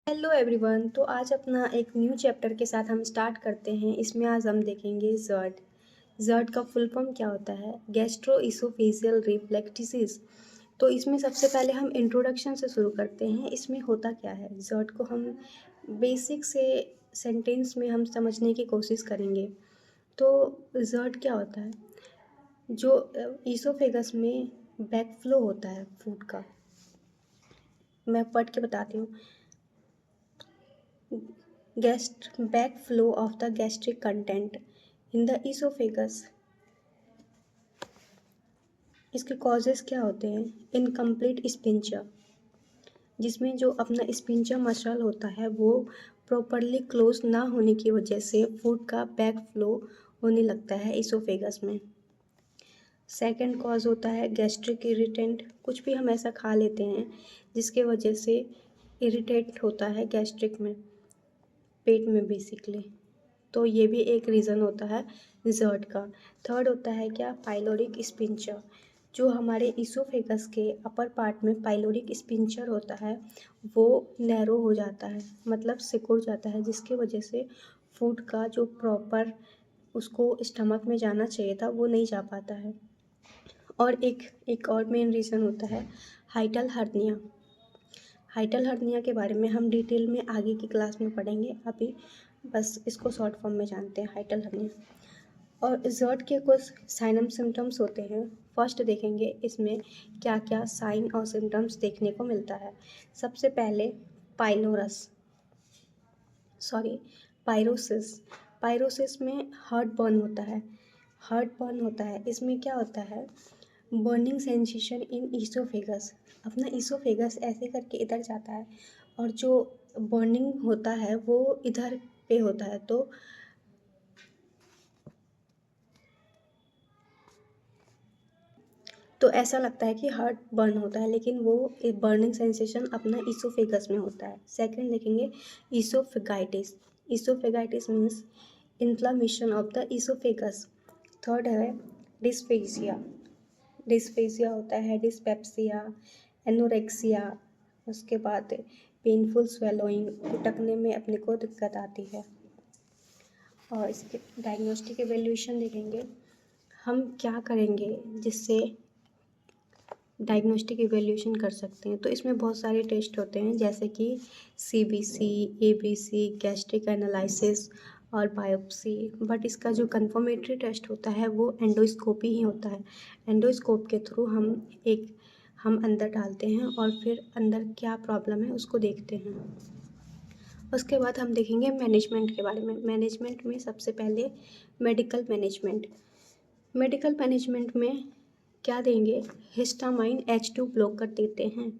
Hello everyone. तो आज अपना एक न्यू चैप्टर के साथ हम स्टार्ट करते हैं। इसमें आज हम देखेंगे जर्ड। जर्ड का फुल फॉर्म क्या होता है? Gastro oesophageal reflex disease. तो इसमें सबसे पहले हम इंट्रोडक्शन से शुरू करते हैं। इसमें होता क्या है, जर्ड को हम बेसिक से सेंटेंस में हम समझने की कोशिश करेंगे। तो जर्ड क्या होता है? जो इसोफेगस में बैकफ्लो होता है फूड का, मैं पढ़ के बताती हूँ। Backflow of the gastric content in the esophagus। इसके कॉजेस क्या होते हैं? इनकम्प्लीट स्पिंचर, जिसमें जो अपना स्पिंचर मसल होता है वो प्रॉपरली क्लोज ना होने की वजह से फूड का बैक फ्लो होने लगता है इसोफेगस में। सेकंड कॉज होता है गैस्ट्रिक इरिटेंट। कुछ भी हम ऐसा खा लेते हैं जिसके वजह से इरिटेट होता है गैस्ट्रिक में, पेट में बेसिकली। तो ये भी एक रीज़न होता है जर्ड का। थर्ड होता है क्या? Pyloric sphincter. जो हमारे इसोफेगस के अपर पार्ट में पाइलोरिक स्पिंचर होता है वो नैरो हो जाता है, मतलब सिकुड़ जाता है, जिसकी वजह से फूड का जो प्रॉपर उसको स्टमक में जाना चाहिए था वो नहीं जा पाता है। और एक और मेन रीज़न होता है हाइटल हर्निया। हाइटल हर्निया के बारे में हम डिटेल में आगे की क्लास में पढ़ेंगे, अभी बस इसको शॉर्ट फॉर्म में जानते हैं हाइटल हर्निया। और जर्ड के कुछ साइन एंड सिम्टम्स होते हैं। फर्स्ट देखेंगे इसमें क्या क्या साइन और सिम्टम्स देखने को मिलता है। सबसे पहले पाइलोरस सॉरी पायरोसिस। पायरोसिस में हार्ट बर्न होता है। हार्ट बर्न होता है, इसमें क्या होता है? Burning sensation in oesophagus. अपना ईसोफेगस ऐसे करके इधर जाता है और जो बर्निंग होता है वो इधर पे होता है। तो ऐसा लगता है कि हार्ट बर्न होता है, लेकिन वो एक बर्निंग सेंसेशन अपना ईसोफेगस में होता है। सेकंड देखेंगे oesophagitis. Oesophagitis means inflammation of the oesophagus. Third है डिस्फेजिया। डिस्फेजिया होता है डिस्पेप्सिया, एनोरेक्सिया। उसके बाद पेनफुल स्वेलोइंग, गुटकने में अपने को दिक्कत आती है। और इसके डायग्नोस्टिक एवेल्यूशन देखेंगे हम क्या करेंगे जिससे डायग्नोस्टिक इवैल्यूएशन कर सकते हैं। तो इसमें बहुत सारे टेस्ट होते हैं जैसे कि सीबीसी, एबीसी, गैस्ट्रिक एनालिसिस और बायोप्सी। बट इसका जो कंफर्मेटरी टेस्ट होता है वो एंडोस्कोपी ही होता है। एंडोस्कोप के थ्रू हम अंदर डालते हैं और फिर अंदर क्या प्रॉब्लम है उसको देखते हैं। उसके बाद हम देखेंगे मैनेजमेंट के बारे में। मैनेजमेंट में सबसे पहले मेडिकल मैनेजमेंट। मेडिकल मैनेजमेंट में क्या देंगे? हिस्टामाइन H2 ब्लॉकर देते हैं,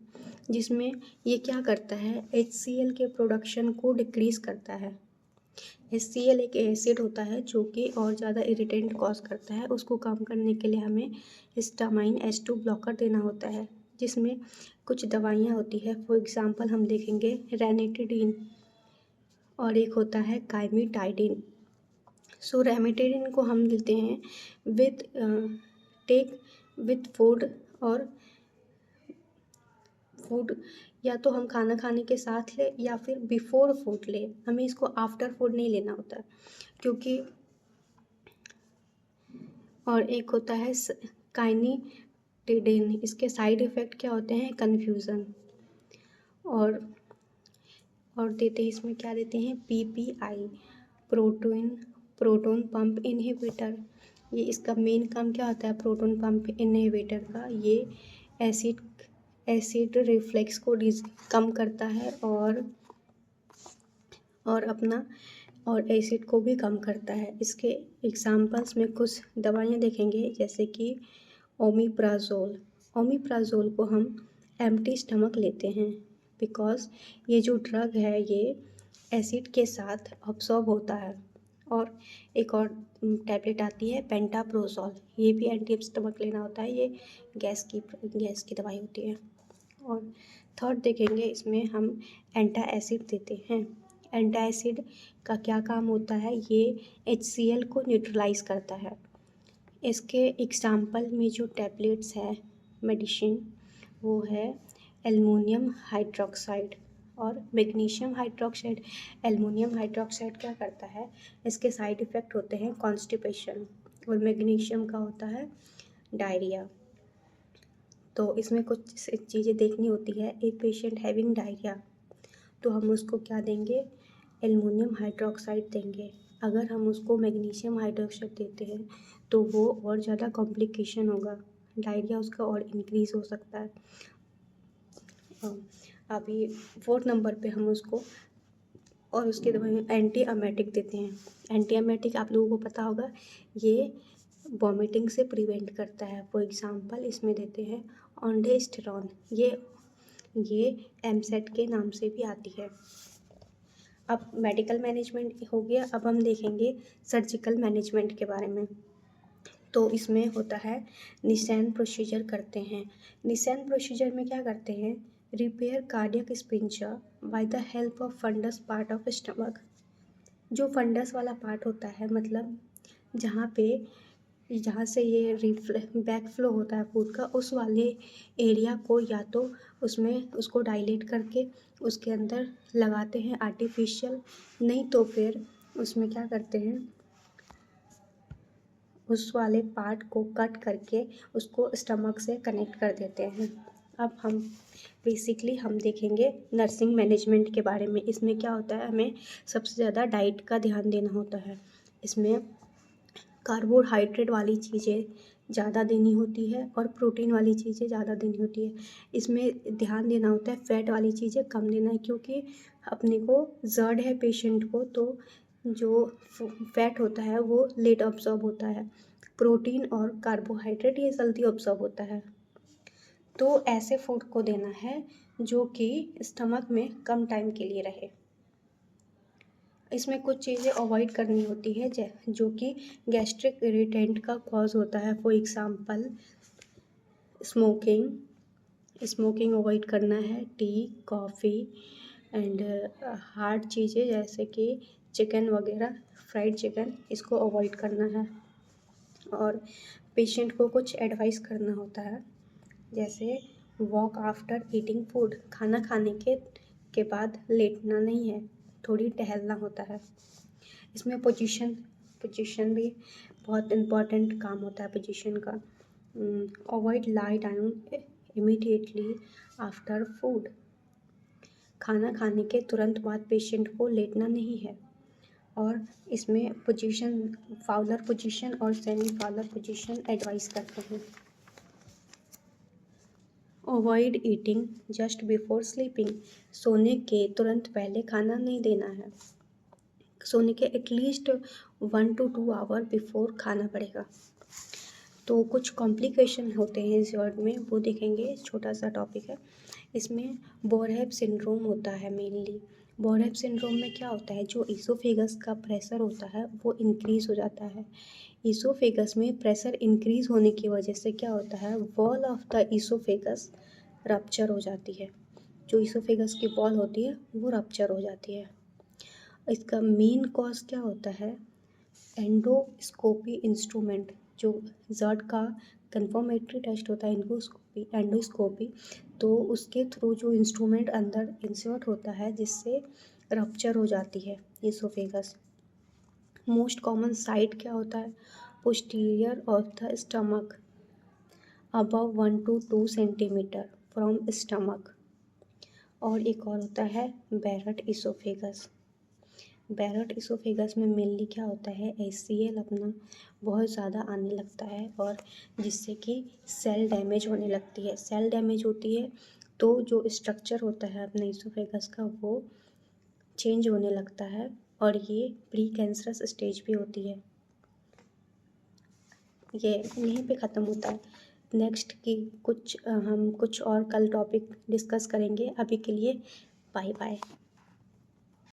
जिसमें ये क्या करता है? HCl के प्रोडक्शन को डिक्रीज़ करता है। HCl एक एसिड होता है जो कि और ज़्यादा इरिटेंट कॉज करता है। उसको कम करने के लिए हमें हिस्टामाइन H2 ब्लॉकर देना होता है, जिसमें कुछ दवाइयाँ होती है। फॉर एग्ज़ाम्पल हम देखेंगे रेनिटिडीन और एक होता है काइमिटाइडिन। सो रेमिटेडिन को हम देते हैं विथ टेक विथ फूड, और फूड या तो हम खाना खाने के साथ ले या फिर बिफोर फूड ले। हमें इसको आफ्टर फूड नहीं लेना होता है, क्योंकि और एक होता है काइनिटिडिन। इसके साइड इफ़ेक्ट क्या होते हैं? कन्फ्यूज़न। और देते हैं इसमें क्या देते हैं? PPI, proton pump inhibitor. ये इसका मेन काम क्या होता है प्रोटोन पंप इनहिबिटर का? ये एसिड रिफ्लेक्स को कम करता है और अपना और एसिड को भी कम करता है। इसके एग्जाम्पल्स में कुछ दवाइयाँ देखेंगे जैसे कि ओमिप्राजोल। ओमिप्राजोल को हम एम्प्टी स्टमक लेते हैं, बिकॉज ये जो ड्रग है ये एसिड के साथ अब्सॉर्ब होता है। और एक और टैबलेट आती है पेंटाप्रोजोल, ये भी एंटी स्टमक लेना होता है। ये गैस की दवाई होती है। और थर्ड देखेंगे इसमें हम एंटा एसिड देते हैं। एंटा एसिड का क्या काम होता है? ये HCl को न्यूट्रलाइज करता है। इसके एग्जाम्पल में जो टैबलेट्स है मेडिसिन, वो है एल्युमिनियम हाइड्रोक्साइड। और मैग्नीशियम हाइड्रोक्साइड, एल्युमिनियम हाइड्रोक्साइड क्या करता है, इसके साइड इफ़ेक्ट होते हैं कॉन्स्टिपेशन, और मैग्नीशियम का होता है डायरिया। तो इसमें कुछ चीज़ें देखनी होती है। एक पेशेंट हैविंग डायरिया, तो हम उसको क्या देंगे, एल्युमिनियम हाइड्रोक्साइड देंगे। अगर हम उसको मैग्नीशियम हाइड्रोक्साइड देते हैं तो वो और ज़्यादा कॉम्प्लिकेशन होगा, डायरिया उसका और इंक्रीज़ हो सकता है। अभी 4 नंबर पे हम उसको और उसके दवाई एंटी एमेटिक देते हैं। एंटी एमेटिक आप लोगों को पता होगा, ये वॉमिटिंग से प्रिवेंट करता है। फॉर एग्जांपल इसमें देते हैं ऑन्डेस्टेरॉन, ये एमसेट के नाम से भी आती है। अब मेडिकल मैनेजमेंट हो गया, अब हम देखेंगे सर्जिकल मैनेजमेंट के बारे में। तो इसमें होता है निसेन प्रोसीजर करते हैं। निसेन प्रोसीजर में क्या करते हैं, repair cardiac sphincter by the help of fundus part of stomach. जो फंडस वाला पार्ट होता है, मतलब जहाँ से ये बैक फ्लो होता है फूड का, उस वाले एरिया को या तो उसको डायलेट करके उसके अंदर लगाते हैं आर्टिफिशियल, नहीं तो फिर उसमें क्या करते हैं, उस वाले पार्ट को कट करके उसको स्टमक से कनेक्ट कर देते हैं। अब हम देखेंगे नर्सिंग मैनेजमेंट के बारे में। इसमें क्या होता है, हमें सबसे ज़्यादा डाइट का ध्यान देना होता है। इसमें कार्बोहाइड्रेट वाली चीज़ें ज़्यादा देनी होती है और प्रोटीन वाली चीज़ें ज़्यादा देनी होती है। इसमें ध्यान देना होता है फैट वाली चीज़ें कम देना है, क्योंकि अपने को जर्ड है पेशेंट को, तो जो फैट होता है वो लेट अब्सॉर्ब होता है, प्रोटीन और कार्बोहाइड्रेट ये जल्दी अब्सॉर्ब होता है। तो ऐसे फूड को देना है जो कि स्टमक में कम टाइम के लिए रहे। इसमें कुछ चीज़ें अवॉइड करनी होती है जो कि गैस्ट्रिक इरिटेंट का कॉज होता है। फॉर एग्जांपल स्मोकिंग अवॉइड करना है, टी, कॉफ़ी एंड हार्ड चीज़ें जैसे कि चिकन वगैरह, फ्राइड चिकन, इसको अवॉइड करना है। और पेशेंट को कुछ एडवाइस करना होता है, जैसे वॉक आफ्टर ईटिंग फूड, खाना खाने के बाद लेटना नहीं है, थोड़ी टहलना होता है। इसमें पोजीशन भी बहुत इम्पॉर्टेंट काम होता है पोजीशन का। Avoid lie down immediately after food, खाना खाने के तुरंत बाद पेशेंट को लेटना नहीं है। और इसमें पोजीशन, फाउलर पोजीशन और सेमी फाउलर पोजीशन एडवाइस करते हैं। Avoid eating just before sleeping, सोने के तुरंत पहले खाना नहीं देना है, सोने के एटलीस्ट 1 to 2 आवर बिफोर खाना पड़ेगा। तो कुछ कॉम्प्लिकेशन होते हैं इस वर्ड में, वो देखेंगे, छोटा सा टॉपिक है। इसमें बोरहेप सिंड्रोम होता है मेनली। बोरहेप सिंड्रोम में क्या होता है, जो ईसोफेगस का प्रेशर होता है वो इंक्रीज़ हो जाता है। ईसोफेगस में प्रेशर इंक्रीज़ होने की वजह से क्या होता है, wall of the oesophagus rupture हो जाती है। जो ईसोफेगस की वॉल होती है वो रप्चर हो जाती है। इसका मेन कॉज क्या होता है, एंडोस्कोपी इंस्ट्रूमेंट, जो जर्ड का कंफर्मेटरी टेस्ट होता है एंडोस्कोपी, तो उसके थ्रू जो इंस्ट्रूमेंट अंदर इंसर्ट होता है जिससे रप्चर हो जाती है ईसोफेगस। मोस्ट कॉमन साइट क्या होता है, posterior of the stomach above 1 to 2 centimetre from stomach. और एक और होता है बैरट ईसोफेगस। बैरट ईसोफेगस में मेनली क्या होता है, HCl अपना बहुत ज़्यादा आने लगता है और जिससे कि सेल डैमेज होने लगती है। सेल डैमेज होती है तो जो स्ट्रक्चर होता है अपने ईसोफेगस का वो चेंज होने लगता है और ये प्री कैंसरस स्टेज भी होती है। ये यहीं पे ख़त्म होता है। नेक्स्ट की हम कुछ और कल टॉपिक डिस्कस करेंगे। अभी के लिए बाय बाय।